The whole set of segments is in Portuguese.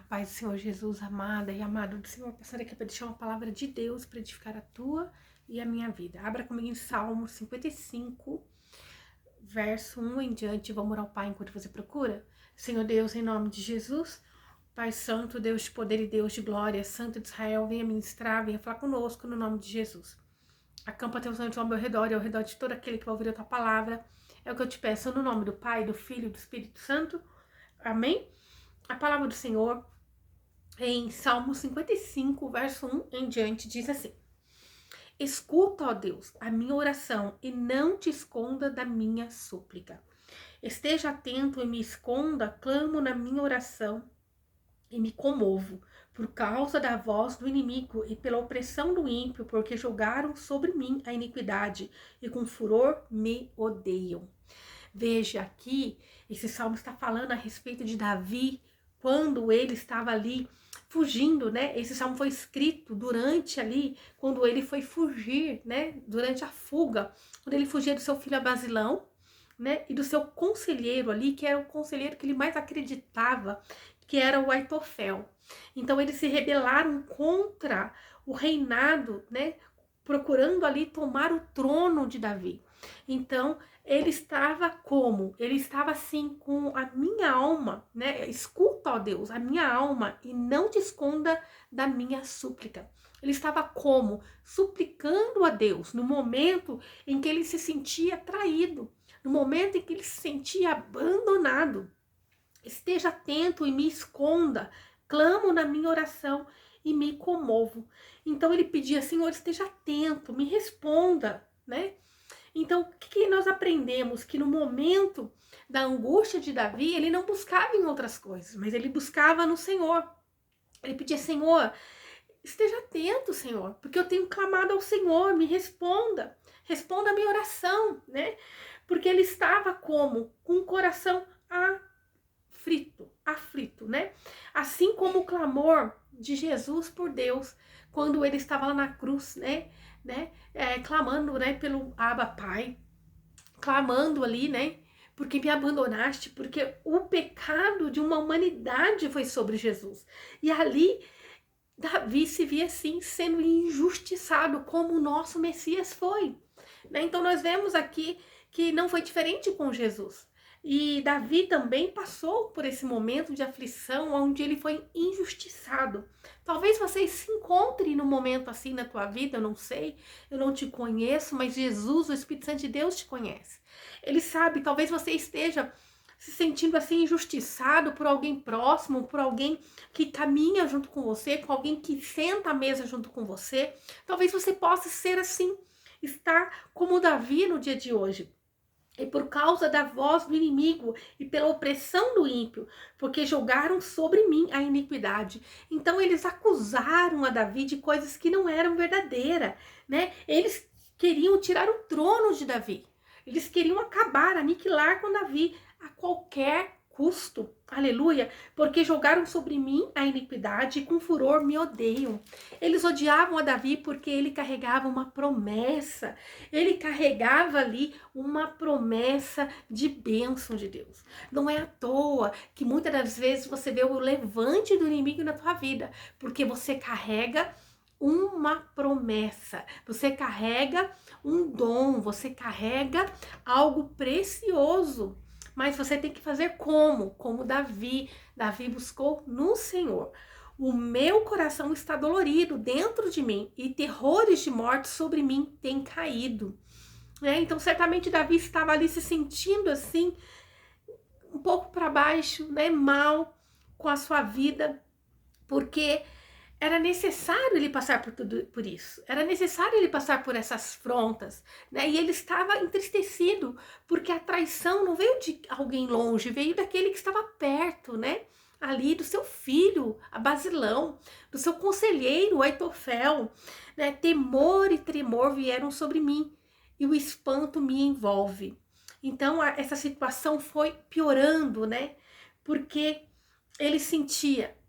paz do Senhor Jesus, amada e amado do Senhor, passando aqui para deixar uma palavra de Deus para edificar a tua e a minha vida. Abra comigo em Salmo 55, verso 1 em diante. Vamos orar ao Pai enquanto você procura. Senhor Deus, em nome de Jesus, Pai Santo, Deus de poder e Deus de glória, Santo de Israel, venha ministrar, venha falar conosco no nome de Jesus. Acampa teus anjos ao meu redor e ao redor de todo aquele que vai ouvir a tua palavra. É o que eu te peço no nome do Pai, do Filho e do Espírito Santo. Amém? A palavra do Senhor em Salmo 55, verso 1 em diante, diz assim: Escuta, ó Deus, a minha oração e não te esconda da minha súplica. Esteja atento e me esconda, clamo na minha oração e me comovo, por causa da voz do inimigo e pela opressão do ímpio, porque julgaram sobre mim a iniquidade e com furor me odeiam. Veja aqui, esse salmo está falando a respeito de Davi, quando ele estava ali fugindo, né? Esse salmo foi escrito durante ali, quando ele foi fugir, né? Durante a fuga, quando ele fugia do seu filho Abasilão, né? E do seu conselheiro ali, que era o conselheiro que ele mais acreditava, que era o Aitofel. Então eles se rebelaram contra o reinado, né? Procurando ali tomar o trono de Davi. Então, ele estava como? Ele estava assim com a minha alma, né? Escuta, ó Deus, a minha alma e não te esconda da minha súplica. Ele estava como? Suplicando a Deus no momento em que ele se sentia traído, no momento em que ele se sentia abandonado. Esteja atento e me esconda, clamo na minha oração e me comovo. Então ele pedia, Senhor, esteja atento, me responda, né? Então, o que nós aprendemos? Que no momento da angústia de Davi, ele não buscava em outras coisas, mas ele buscava no Senhor. Ele pedia, Senhor, esteja atento, Senhor, porque eu tenho clamado ao Senhor, me responda. Responda a minha oração, né? Porque ele estava como? Com o coração aflito, né? Assim como o clamor de Jesus por Deus, quando ele estava lá na cruz, né? Clamando, né, pelo Abba Pai, clamando ali, né, porque me abandonaste, porque o pecado de uma humanidade foi sobre Jesus. E ali Davi se via assim, sendo injustiçado, como o nosso Messias foi, né? Então nós vemos aqui que não foi diferente com Jesus. E Davi também passou por esse momento de aflição onde ele foi injustiçado. Talvez você se encontre num momento assim na tua vida, eu não sei, eu não te conheço, mas Jesus, o Espírito Santo de Deus te conhece. Ele sabe, talvez você esteja se sentindo assim injustiçado por alguém próximo, por alguém que caminha junto com você, com alguém que senta à mesa junto com você. Talvez você possa ser assim, estar como Davi no dia de hoje. E por causa da voz do inimigo e pela opressão do ímpio, porque jogaram sobre mim a iniquidade. Então eles acusaram a Davi de coisas que não eram verdadeiras, né? Eles queriam tirar o trono de Davi. Eles queriam acabar, aniquilar com Davi a qualquer custo. Aleluia, porque jogaram sobre mim a iniquidade e com furor me odeiam. Eles odiavam a Davi porque ele carregava uma promessa. Ele carregava ali uma promessa de bênção de Deus. Não é à toa que muitas das vezes você vê o levante do inimigo na tua vida, porque você carrega uma promessa, você carrega um dom, você carrega algo precioso. Mas você tem que fazer como Davi. Davi buscou no Senhor. O meu coração está dolorido dentro de mim e terrores de morte sobre mim têm caído. Então, certamente Davi estava ali se sentindo assim, um pouco para baixo, né, mal com a sua vida, porque era necessário ele passar por isso, era necessário ele passar por essas afrontas, né? E ele estava entristecido, porque a traição não veio de alguém longe, veio daquele que estava perto, né? Ali do seu filho, Abasilão, do seu conselheiro, Aitofel, né? Temor e tremor vieram sobre mim, e o espanto me envolve. Então, essa situação foi piorando, né? Porque ele sentia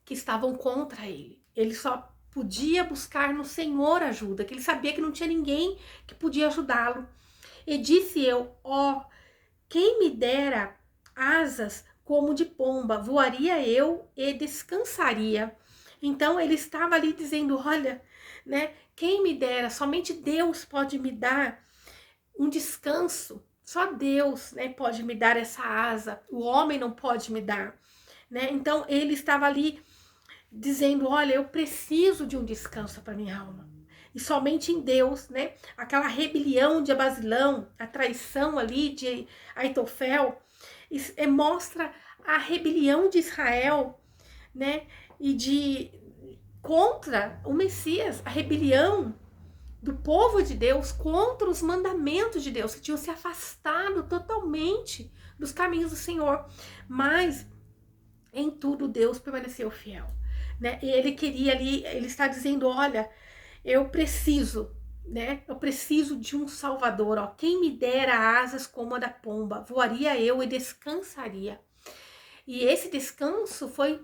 que estavam contra ele. Ele só podia buscar no Senhor ajuda, que ele sabia que não tinha ninguém que podia ajudá-lo. E disse eu, quem me dera asas como de pomba, voaria eu e descansaria. Então ele estava ali dizendo, olha, né, quem me dera, somente Deus pode me dar um descanso. Só Deus, né, pode me dar essa asa. O homem não pode me dar, né? Então ele estava ali dizendo, olha, eu preciso de um descanso para minha alma. E somente em Deus, né? Aquela rebelião de Abasilão, a traição ali de Aitofel, mostra a rebelião de Israel, né? E de contra o Messias, a rebelião do povo de Deus contra os mandamentos de Deus, que tinham se afastado totalmente dos caminhos do Senhor. Mas em tudo Deus permaneceu fiel, né? E ele queria ali, ele está dizendo, olha, eu preciso, né? Eu preciso de um Salvador, ó. Quem me dera asas como a da pomba, voaria eu e descansaria. E esse descanso foi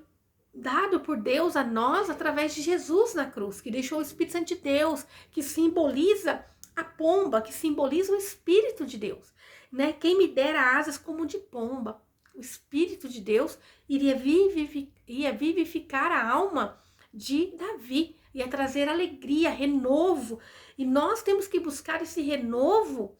dado por Deus a nós através de Jesus na cruz, que deixou o Espírito Santo de Deus, que simboliza a pomba, que simboliza o Espírito de Deus, né? Quem me dera asas como de pomba. O Espírito de Deus ia vivificar a alma de Davi, ia trazer alegria, renovo. E nós temos que buscar esse renovo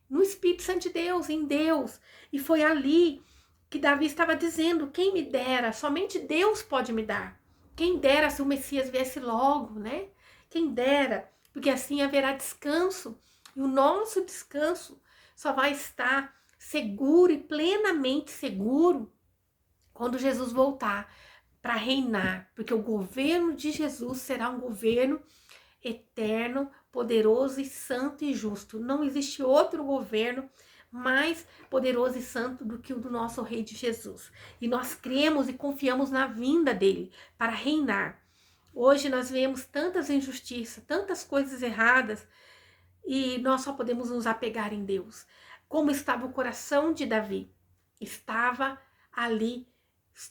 no Espírito Santo de Deus, em Deus. E foi ali que Davi estava dizendo, quem me dera, somente Deus pode me dar. Quem dera se o Messias viesse logo, né? Quem dera, porque assim haverá descanso. E o nosso descanso só vai estar seguro e plenamente seguro quando Jesus voltar para reinar, porque o governo de Jesus será um governo eterno, poderoso e santo e justo. Não existe outro governo mais poderoso e santo do que o do nosso Rei de Jesus. E nós cremos e confiamos na vinda dele para reinar. Hoje nós vemos tantas injustiças, tantas coisas erradas, e nós só podemos nos apegar em Deus. Como estava o coração de Davi? Estava ali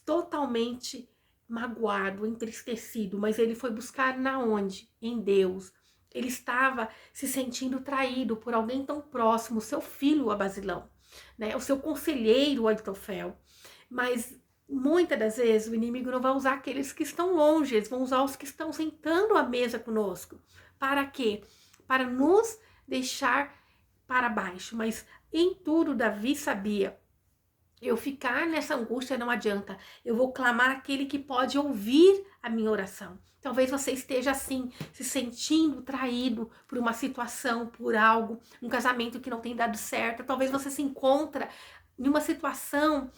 totalmente magoado, entristecido, mas ele foi buscar na onde? Em Deus. Ele estava se sentindo traído por alguém tão próximo, seu filho Abasilão, né? O seu conselheiro Aitofel. Mas muitas das vezes o inimigo não vai usar aqueles que estão longe, eles vão usar os que estão sentando à mesa conosco. Para quê? Para nos deixar para baixo. Mas em tudo Davi sabia, eu ficar nessa angústia não adianta. Eu vou clamar aquele que pode ouvir a minha oração. Talvez você esteja assim, se sentindo traído por uma situação, por algo, um casamento que não tem dado certo. Talvez você se encontra em uma situação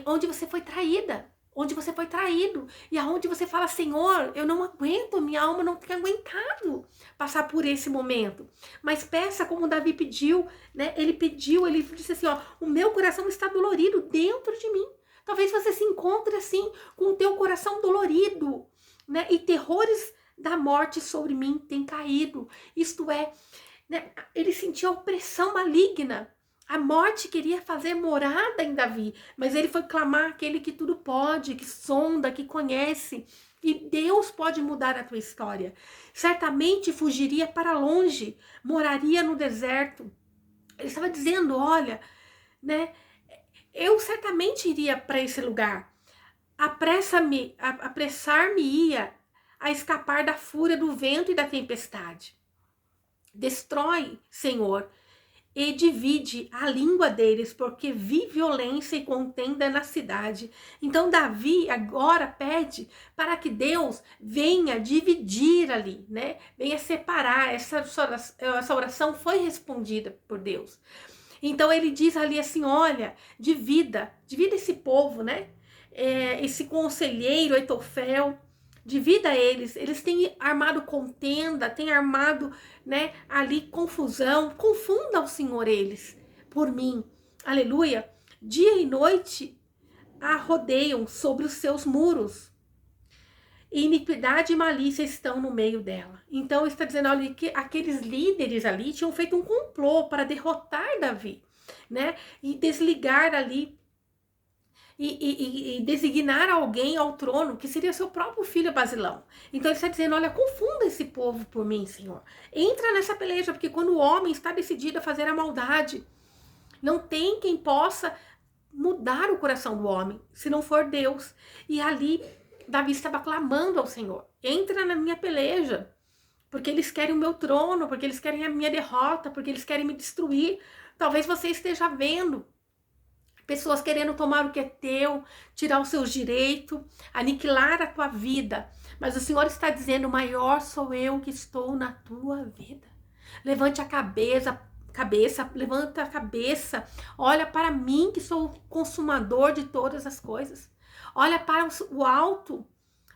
onde você foi traída, onde você foi traído, e aonde você fala, Senhor, eu não aguento, minha alma não tem aguentado passar por esse momento. Mas peça como Davi pediu, né? Ele disse assim, ó, o meu coração está dolorido dentro de mim. Talvez você se encontre assim, com o teu coração dolorido, né? E terrores da morte sobre mim têm caído. Isto é, né? Ele sentiu a opressão maligna. A morte queria fazer morada em Davi, mas ele foi clamar aquele que tudo pode, que sonda, que conhece. E Deus pode mudar a tua história. Certamente fugiria para longe, moraria no deserto. Ele estava dizendo, olha, né? Eu certamente iria para esse lugar. Apressar-me-ia a escapar da fúria do vento e da tempestade. Destrói, Senhor, e divide a língua deles, porque vi violência e contenda na cidade. Então Davi agora pede para que Deus venha dividir ali, né? Venha separar. Essa oração foi respondida por Deus. Então ele diz ali assim, olha, divida esse povo, né? Esse conselheiro Aitofel, divida eles têm armado contenda, têm armado, né, ali confusão, confunda o Senhor eles, por mim, aleluia, dia e noite a rodeiam sobre os seus muros, e iniquidade e malícia estão no meio dela. Então está dizendo, olha, que aqueles líderes ali tinham feito um complô para derrotar Davi, né, e desligar ali, e designar alguém ao trono, que seria seu próprio filho Basilão. Então ele está dizendo, olha, confunda esse povo por mim, Senhor. Entra nessa peleja, porque quando o homem está decidido a fazer a maldade, não tem quem possa mudar o coração do homem, se não for Deus. E ali, Davi estava clamando ao Senhor: entra na minha peleja, porque eles querem o meu trono, porque eles querem a minha derrota, porque eles querem me destruir. Talvez você esteja vendo pessoas querendo tomar o que é teu, tirar os seus direitos, aniquilar a tua vida. Mas o Senhor está dizendo: maior sou eu que estou na tua vida. Levante a cabeça, levanta a cabeça, olha para mim que sou o consumador de todas as coisas. Olha para o alto,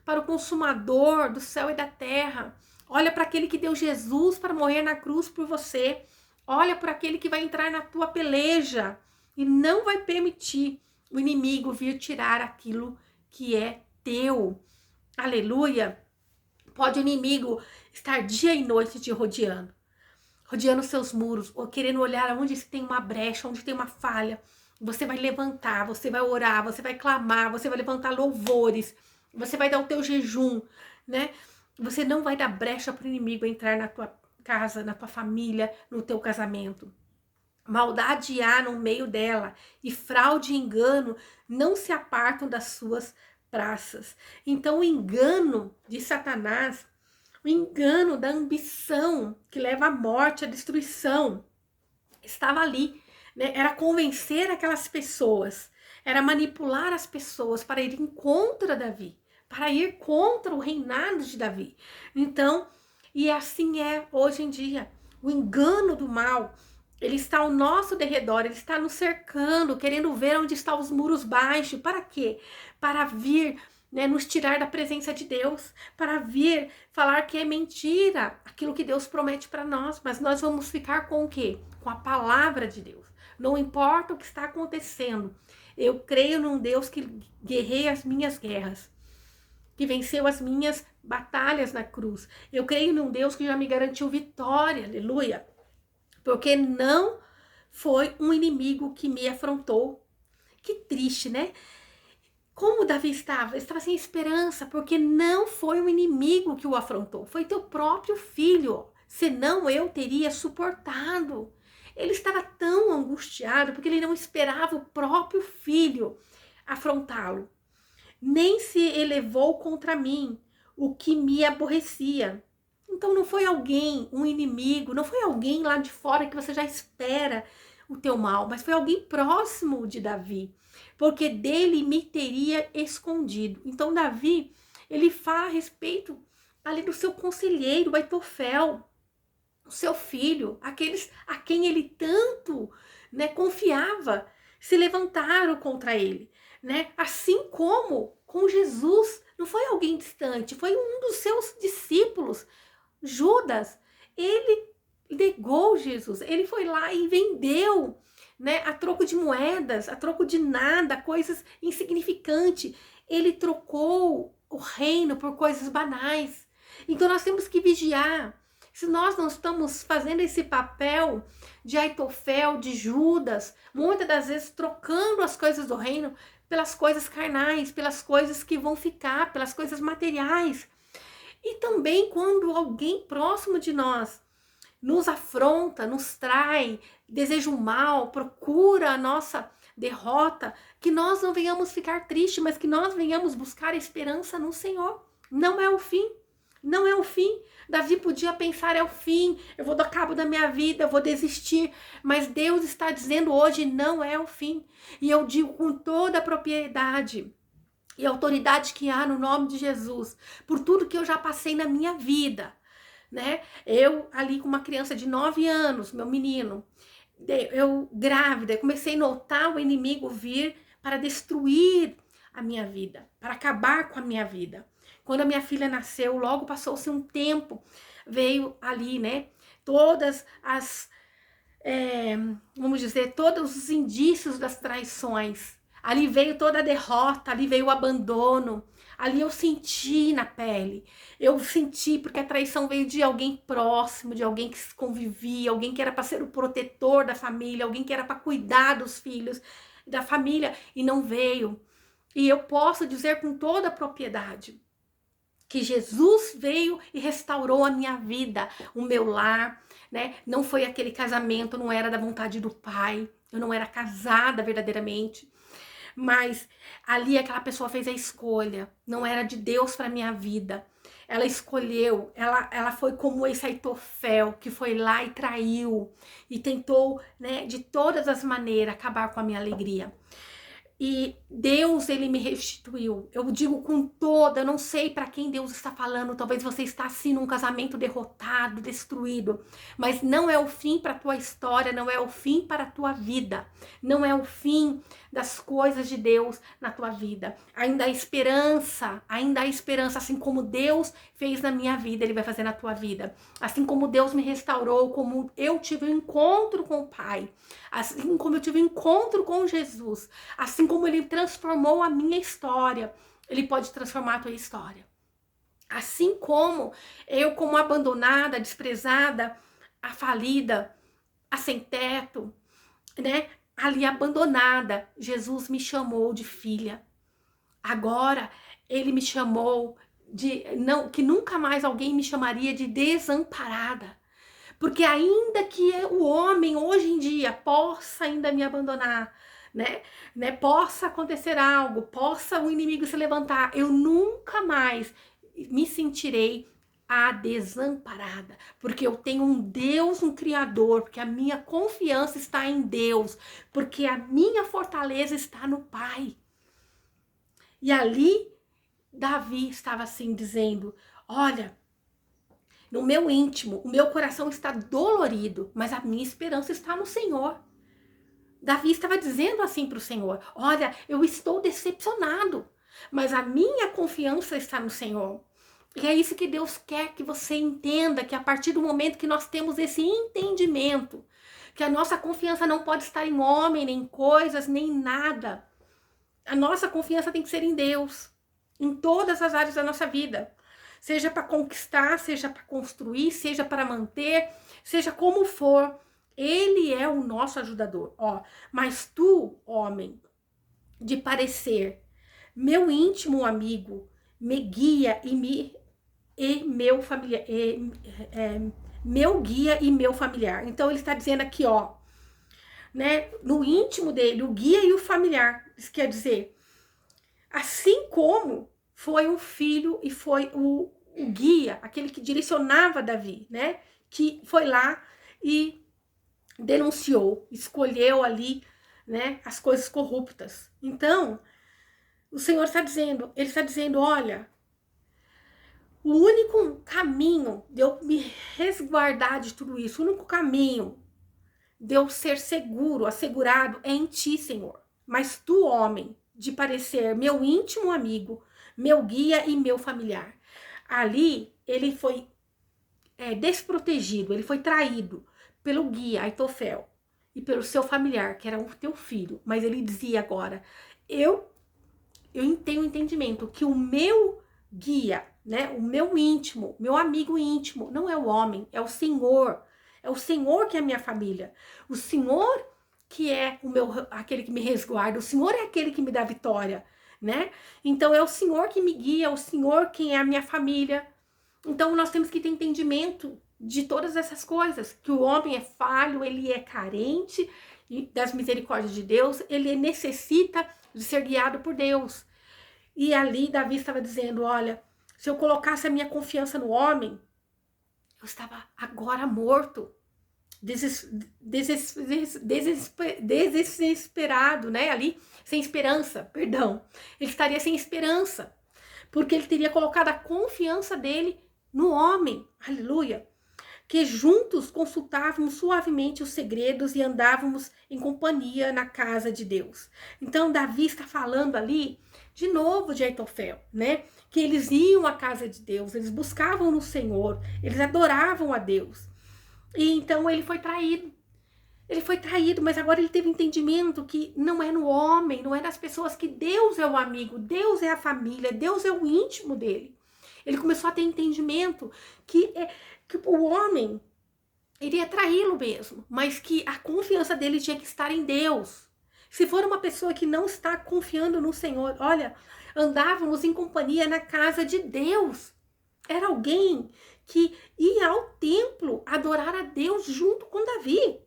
para o consumador do céu e da terra. Olha para aquele que deu Jesus para morrer na cruz por você. Olha para aquele que vai entrar na tua peleja e não vai permitir o inimigo vir tirar aquilo que é teu. Aleluia! Pode o inimigo estar dia e noite te rodeando seus muros, ou querendo olhar onde tem uma brecha, onde tem uma falha. Você vai levantar, você vai orar, você vai clamar, você vai levantar louvores, você vai dar o teu jejum, né? Você não vai dar brecha para o inimigo entrar na tua casa, na tua família, no teu casamento. Maldade há no meio dela, e fraude e engano não se apartam das suas praças. Então o engano de Satanás, o engano da ambição que leva à morte, à destruição, estava ali, né? Era convencer aquelas pessoas, era manipular as pessoas para ir contra Davi, para ir contra o reinado de Davi. Então, e assim é hoje em dia, o engano do mal, ele está ao nosso derredor, ele está nos cercando, querendo ver onde estão os muros baixos. Para quê? Para vir, né, nos tirar da presença de Deus, para vir falar que é mentira aquilo que Deus promete para nós. Mas nós vamos ficar com o quê? Com a palavra de Deus. Não importa o que está acontecendo, eu creio num Deus que guerreia as minhas guerras, que venceu as minhas batalhas na cruz. Eu creio num Deus que já me garantiu vitória, aleluia. Porque não foi um inimigo que me afrontou. Que triste, né? Como Davi estava? Ele estava sem esperança, porque não foi um inimigo que o afrontou. Foi teu próprio filho. Senão eu teria suportado. Ele estava tão angustiado, porque ele não esperava o próprio filho afrontá-lo. Nem se elevou contra mim, o que me aborrecia. Então não foi alguém, um inimigo, não foi alguém lá de fora que você já espera o teu mal, mas foi alguém próximo de Davi, porque dele me teria escondido. Então Davi, ele fala a respeito ali do seu conselheiro, Aitofel, o seu filho, aqueles a quem ele tanto, né, confiava, se levantaram contra ele, né? Assim como com Jesus, não foi alguém distante, foi um dos seus discípulos, Judas. Ele negou Jesus, ele foi lá e vendeu, né, a troco de moedas, a troco de nada, coisas insignificantes. Ele trocou o reino por coisas banais. Então nós temos que vigiar. Se nós não estamos fazendo esse papel de Aitofel, de Judas, muitas das vezes trocando as coisas do reino pelas coisas carnais, pelas coisas que vão ficar, pelas coisas materiais. E também quando alguém próximo de nós nos afronta, nos trai, deseja o mal, procura a nossa derrota, que nós não venhamos ficar tristes, mas que nós venhamos buscar esperança no Senhor. Não é o fim, não é o fim. Davi podia pensar: é o fim, eu vou dar cabo da minha vida, eu vou desistir. Mas Deus está dizendo hoje: não é o fim. E eu digo com toda a propriedade e autoridade que há no nome de Jesus, por tudo que eu já passei na minha vida, né? Eu ali com uma criança de 9 anos, meu menino, eu grávida, comecei a notar o inimigo vir para destruir a minha vida, para acabar com a minha vida. Quando a minha filha nasceu, logo passou-se um tempo, veio ali, né, todas as, vamos dizer, todos os indícios das traições. Ali veio toda a derrota, ali veio o abandono, ali eu senti na pele. Eu senti porque a traição veio de alguém próximo, de alguém que convivia, alguém que era para ser o protetor da família, alguém que era para cuidar dos filhos, da família, e não veio. E eu posso dizer com toda a propriedade que Jesus veio e restaurou a minha vida, o meu lar, né? Não foi aquele casamento, não era da vontade do Pai, eu não era casada verdadeiramente. Mas ali aquela pessoa fez a escolha, não era de Deus para minha vida. Ela escolheu, ela foi como esse Aitofel, que foi lá e traiu, e tentou, né, de todas as maneiras, acabar com a minha alegria. E Deus, ele me restituiu. Eu digo com toda, eu não sei para quem Deus está falando. Talvez você está assim num casamento derrotado, destruído, mas não é o fim para a tua história, não é o fim para a tua vida. Não é o fim das coisas de Deus na tua vida. Ainda há esperança, assim como Deus fez na minha vida, ele vai fazer na tua vida. Assim como Deus me restaurou, como eu tive um encontro com o Pai, assim como eu tive um encontro com Jesus, assim como ele transformou a minha história, ele pode transformar a tua história. Assim como eu, como abandonada, desprezada, a falida, a sem teto, né? Ali abandonada, Jesus me chamou de filha. Agora ele me chamou de não, que nunca mais alguém me chamaria de desamparada. Porque ainda que o homem hoje em dia possa ainda me abandonar, né, possa acontecer algo, possa o inimigo se levantar, eu nunca mais me sentirei a desamparada, porque eu tenho um Deus, um Criador, porque a minha confiança está em Deus, porque a minha fortaleza está no Pai. E ali, Davi estava assim dizendo, olha, no meu íntimo, o meu coração está dolorido, mas a minha esperança está no Senhor. Davi estava dizendo assim para o Senhor, olha, eu estou decepcionado, mas a minha confiança está no Senhor. E é isso que Deus quer que você entenda, que a partir do momento que nós temos esse entendimento, que a nossa confiança não pode estar em homem, nem coisas, nem nada. A nossa confiança tem que ser em Deus, em todas as áreas da nossa vida. Seja para conquistar, seja para construir, seja para manter, seja como for, ele é o nosso ajudador. Ó, mas tu, homem, de parecer, meu íntimo amigo, me guia e meu familiar, meu guia e meu familiar. Então ele está dizendo aqui, ó, né, no íntimo dele, o guia e o familiar. Isso quer dizer, assim como foi o filho e foi o guia, aquele que direcionava Davi, né? Que foi lá e denunciou, escolheu ali, né? As coisas corruptas. Então, o Senhor está dizendo, ele está dizendo, olha, o único caminho de eu me resguardar de tudo isso, o único caminho de eu ser seguro, assegurado é em ti, Senhor. Mas tu, homem, de parecer meu íntimo amigo, meu guia e meu familiar. Ali, ele foi desprotegido, ele foi traído pelo guia, Aitofel, e pelo seu familiar, que era o teu filho. Mas ele dizia agora, eu tenho entendimento que o meu guia, né, o meu íntimo, meu amigo íntimo, não é o homem, é o Senhor. É o Senhor que é a minha família. O Senhor que é aquele que me resguarda. O Senhor é aquele que me dá vitória, né? Então é o Senhor que me guia, é o Senhor quem é a minha família. Então nós temos que ter entendimento de todas essas coisas. Que o homem é falho, ele é carente das misericórdias de Deus, ele necessita de ser guiado por Deus. E ali Davi estava dizendo, olha, se eu colocasse a minha confiança no homem, eu estava agora morto, desesperado, né? Ali, sem esperança, perdão. Ele estaria sem esperança, porque ele teria colocado a confiança dele no homem, aleluia. Que juntos consultávamos suavemente os segredos e andávamos em companhia na casa de Deus. Então, Davi está falando ali, de novo, de Aitofel, né? Que eles iam à casa de Deus, eles buscavam no Senhor, eles adoravam a Deus. E então ele foi traído. Ele foi traído, mas agora ele teve entendimento que não é no homem, não é nas pessoas, que Deus é o amigo, Deus é a família, Deus é o íntimo dele. Ele começou a ter entendimento que o homem iria traí-lo mesmo, mas que a confiança dele tinha que estar em Deus. Se for uma pessoa que não está confiando no Senhor, olha, andávamos em companhia na casa de Deus. Era alguém que ia ao templo adorar a Deus junto com Davi.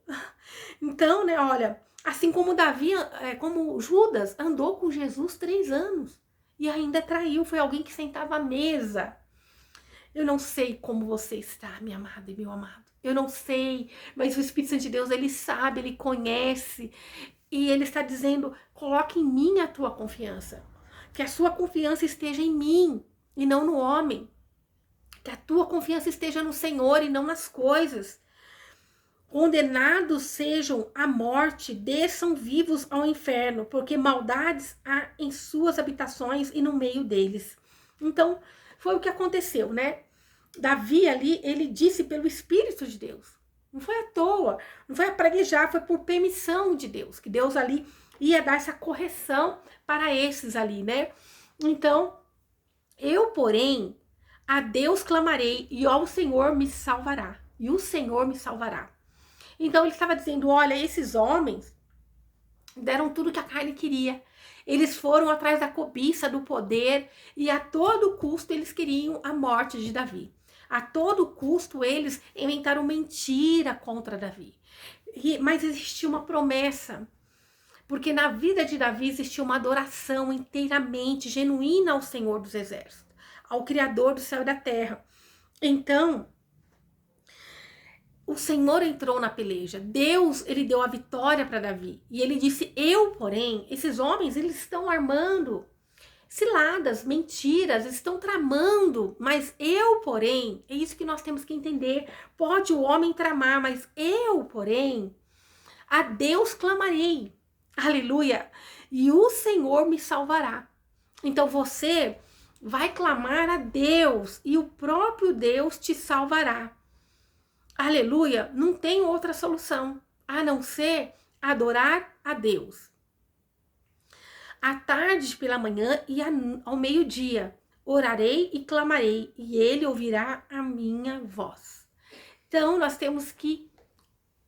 Então, né, olha, Assim como Davi, como Judas andou com Jesus 3 anos e ainda traiu, foi alguém que sentava à mesa. Eu não sei como você está, minha amada e meu amado. Eu não sei, mas o Espírito Santo de Deus, ele sabe, ele conhece. E ele está dizendo, coloque em mim a tua confiança. Que a sua confiança esteja em mim e não no homem. Que a tua confiança esteja no Senhor e não nas coisas. Condenados sejam à morte, desçam vivos ao inferno, porque maldades há em suas habitações e no meio deles. Então, foi o que aconteceu, né? Davi ali, ele disse pelo Espírito de Deus. Não foi à toa, não foi a praguejar, foi por permissão de Deus, que Deus ali ia dar essa correção para esses ali, né? Então, eu, porém, a Deus clamarei e ao Senhor me salvará. E o Senhor me salvará. Então ele estava dizendo, olha, esses homens deram tudo que a carne queria. Eles foram atrás da cobiça, do poder, e a todo custo eles queriam a morte de Davi. A todo custo eles inventaram mentira contra Davi. Mas existia uma promessa, porque na vida de Davi existia uma adoração inteiramente genuína ao Senhor dos Exércitos, ao Criador do céu e da terra. Então, o Senhor entrou na peleja. Deus, ele deu a vitória para Davi. E ele disse, eu, porém, esses homens, eles estão armando ciladas, mentiras, estão tramando. Mas eu, porém, é isso que nós temos que entender. Pode o homem tramar, mas eu, porém, a Deus clamarei. Aleluia. E o Senhor me salvará. Então você vai clamar a Deus e o próprio Deus te salvará. Aleluia, não tem outra solução a não ser adorar a Deus. À tarde pela manhã e ao meio-dia, orarei e clamarei, e ele ouvirá a minha voz. Então, nós temos que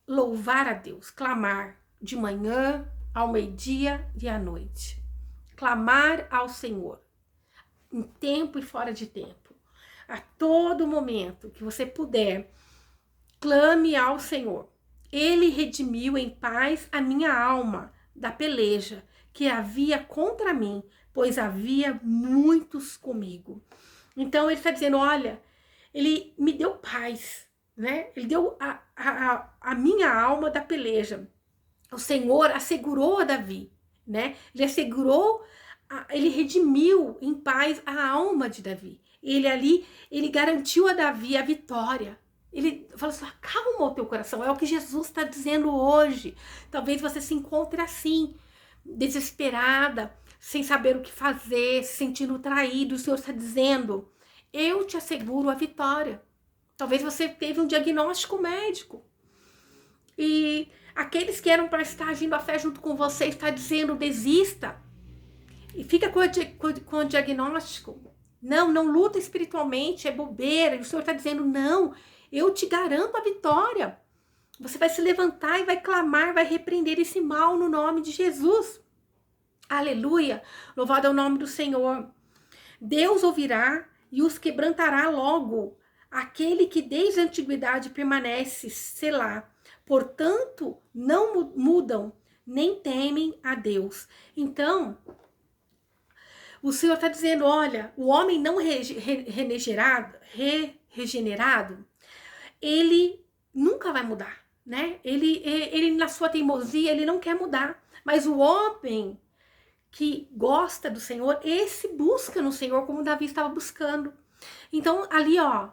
louvar a Deus, clamar de manhã, ao meio-dia e à noite. Clamar ao Senhor, em tempo e fora de tempo. A todo momento que você puder, clame ao Senhor. Ele redimiu em paz a minha alma da peleja que havia contra mim, pois havia muitos comigo. Então ele está dizendo, olha, ele me deu paz, né? Ele deu a minha alma da peleja. O Senhor assegurou a Davi, né? Ele assegurou, ele redimiu em paz a alma de Davi. Ele garantiu a Davi a vitória. Ele falou assim, acalma o teu coração, é o que Jesus está dizendo hoje. Talvez você se encontre assim, desesperada, sem saber o que fazer, se sentindo traído. O Senhor está dizendo, eu te asseguro a vitória. Talvez você teve um diagnóstico médico. E aqueles que eram para estar agindo a fé junto com você, está dizendo, desista. E fica com o diagnóstico. Não luta espiritualmente, é bobeira. E o Senhor está dizendo, não, eu te garanto a vitória. Você vai se levantar e vai clamar, vai repreender esse mal no nome de Jesus. Aleluia! Louvado é o nome do Senhor. Deus ouvirá e os quebrantará logo. Aquele que desde a antiguidade permanece, selá. Portanto, não mudam, nem temem a Deus. Então, o Senhor está dizendo, olha, o homem não regenerado, ele nunca vai mudar, né? Ele na sua teimosia, ele não quer mudar. Mas o homem que gosta do Senhor, esse busca no Senhor como Davi estava buscando. Então, ali, ó,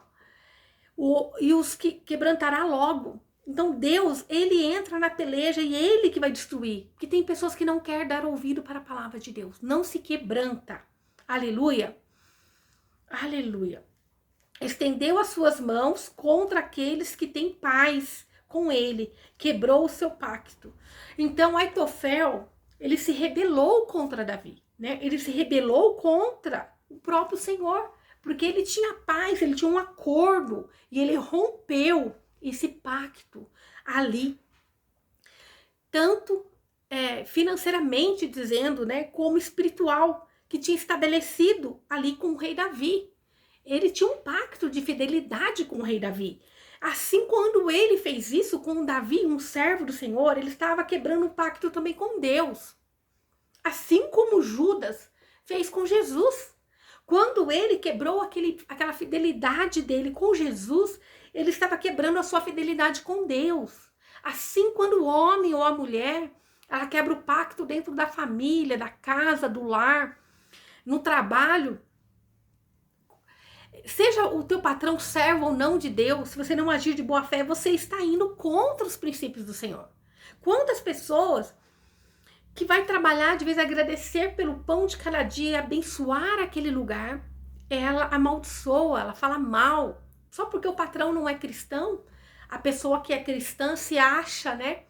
e os que quebrantará logo. Então, Deus, ele entra na peleja e ele que vai destruir. Porque tem pessoas que não querem dar ouvido para a palavra de Deus. Não se quebranta. Aleluia. Aleluia. Estendeu as suas mãos contra aqueles que têm paz com ele. Quebrou o seu pacto. Então, Aitofel, ele se rebelou contra Davi, né? Ele se rebelou contra o próprio Senhor. Porque ele tinha paz, ele tinha um acordo. E ele rompeu esse pacto ali. Tanto financeiramente dizendo, né? Como espiritual, que tinha estabelecido ali com o rei Davi. Ele tinha um pacto de fidelidade com o rei Davi. Assim, quando ele fez isso com Davi, um servo do Senhor, ele estava quebrando um pacto também com Deus. Assim como Judas fez com Jesus. Quando ele quebrou aquela fidelidade dele com Jesus, ele estava quebrando a sua fidelidade com Deus. Assim, quando o homem ou a mulher, ela quebra o pacto dentro da família, da casa, do lar, no trabalho, seja o teu patrão servo ou não de Deus, se você não agir de boa fé, você está indo contra os princípios do Senhor. Quantas pessoas que vai trabalhar, de vez agradecer pelo pão de cada dia, abençoar aquele lugar, ela amaldiçoa, ela fala mal. Só porque o patrão não é cristão, a pessoa que é cristã se acha, né,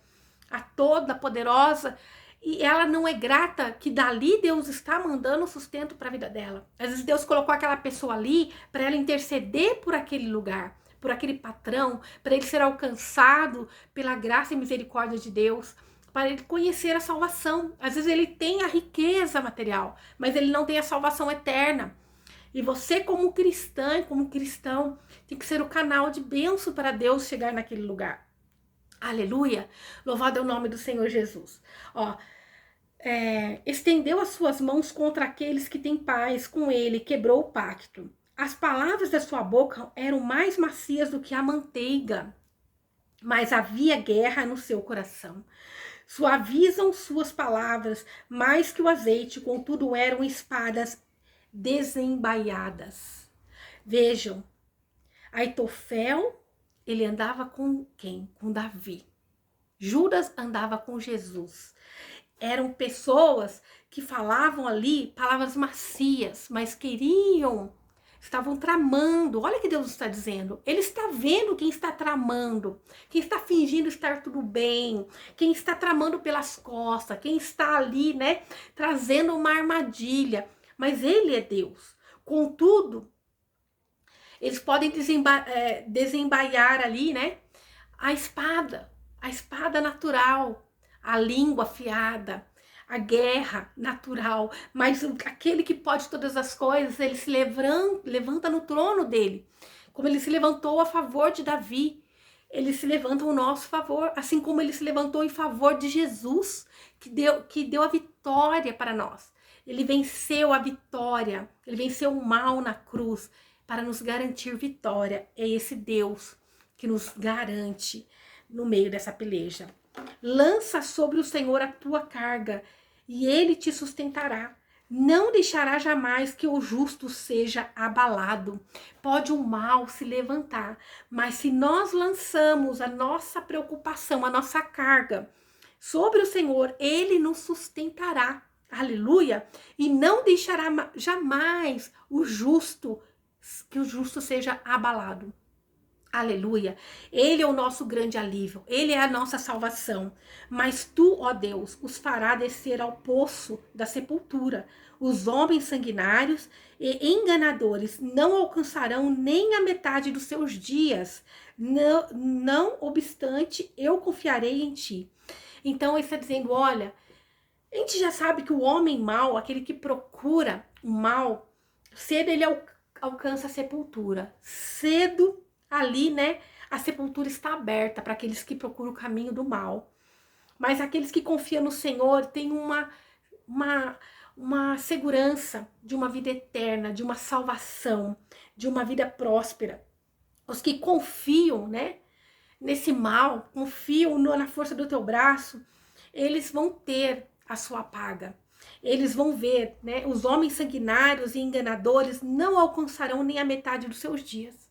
a toda poderosa, e ela não é grata que dali Deus está mandando sustento para a vida dela. Às vezes Deus colocou aquela pessoa ali para ela interceder por aquele lugar, por aquele patrão, para ele ser alcançado pela graça e misericórdia de Deus, para ele conhecer a salvação. Às vezes ele tem a riqueza material, mas ele não tem a salvação eterna. E você, como cristã, como cristão, tem que ser o canal de bênção para Deus chegar naquele lugar. Aleluia! Louvado é o nome do Senhor Jesus. Ó, estendeu as suas mãos contra aqueles que têm paz com ele, quebrou o pacto. As palavras da sua boca eram mais macias do que a manteiga, mas havia guerra no seu coração. Suavizam suas palavras mais que o azeite, contudo eram espadas desembaiadas. Vejam, Aitofel, ele andava com quem? Com Davi. Judas andava com Jesus. Eram pessoas que falavam ali palavras macias, mas estavam tramando. Olha o que Deus está dizendo. Ele está vendo quem está tramando, quem está fingindo estar tudo bem, quem está tramando pelas costas, quem está ali, né, trazendo uma armadilha. Mas ele é Deus. Contudo, eles podem desembaiar ali, né, a espada natural, a língua afiada, a guerra natural, mas aquele que pode todas as coisas, ele se levanta no trono dele, como ele se levantou a favor de Davi, ele se levanta ao nosso favor, assim como ele se levantou em favor de Jesus, que deu a vitória para nós. Ele venceu a vitória, ele venceu o mal na cruz, para nos garantir vitória. É esse Deus que nos garante no meio dessa peleja. Lança sobre o Senhor a tua carga, e ele te sustentará. Não deixará jamais que o justo seja abalado. Pode o mal se levantar, mas se nós lançamos a nossa preocupação, a nossa carga sobre o Senhor, ele nos sustentará. Aleluia! E não deixará jamais que o justo seja abalado. Aleluia. Ele é o nosso grande alívio. Ele é a nossa salvação. Mas tu, ó Deus, os fará descer ao poço da sepultura. Os homens sanguinários e enganadores não alcançarão nem a metade dos seus dias. Não obstante, eu confiarei em ti. Então, ele está dizendo, olha, a gente já sabe que o homem mau, aquele que procura o mal, cedo ele alcança a sepultura. Cedo ali, né, a sepultura está aberta para aqueles que procuram o caminho do mal. Mas aqueles que confiam no Senhor têm uma segurança de uma vida eterna, de uma salvação, de uma vida próspera. Os que confiam, né, nesse mal, confiam na força do teu braço, eles vão ter a sua paga. Eles vão ver, né, os homens sanguinários e enganadores não alcançarão nem a metade dos seus dias.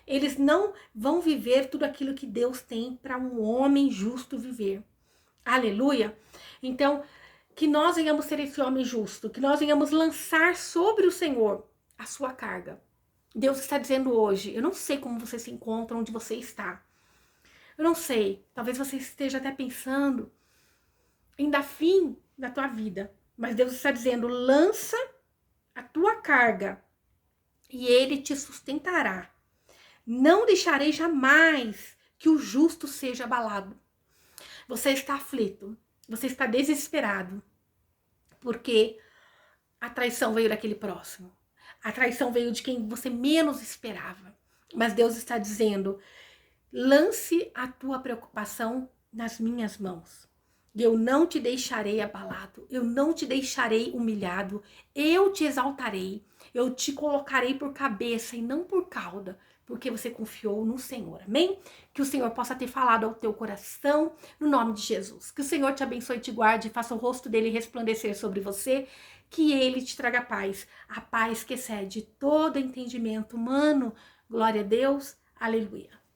Eles não vão viver tudo aquilo que Deus tem para um homem justo viver. Aleluia! Então, que nós venhamos ser esse homem justo, que nós venhamos lançar sobre o Senhor a sua carga. Deus está dizendo hoje, eu não sei como você se encontra, onde você está. Eu não sei, talvez você esteja até pensando em dar fim na tua vida. Mas Deus está dizendo, lança a tua carga e Ele te sustentará. Não deixarei jamais que o justo seja abalado. Você está aflito, você está desesperado, porque a traição veio daquele próximo. A traição veio de quem você menos esperava. Mas Deus está dizendo, lance a tua preocupação nas minhas mãos. Eu não te deixarei abalado, eu não te deixarei humilhado, eu te exaltarei, eu te colocarei por cabeça e não por cauda, porque você confiou no Senhor, amém? Que o Senhor possa ter falado ao teu coração, no nome de Jesus. Que o Senhor te abençoe e te guarde, faça o rosto dele resplandecer sobre você, que ele te traga paz, a paz que excede todo entendimento humano. Glória a Deus, aleluia.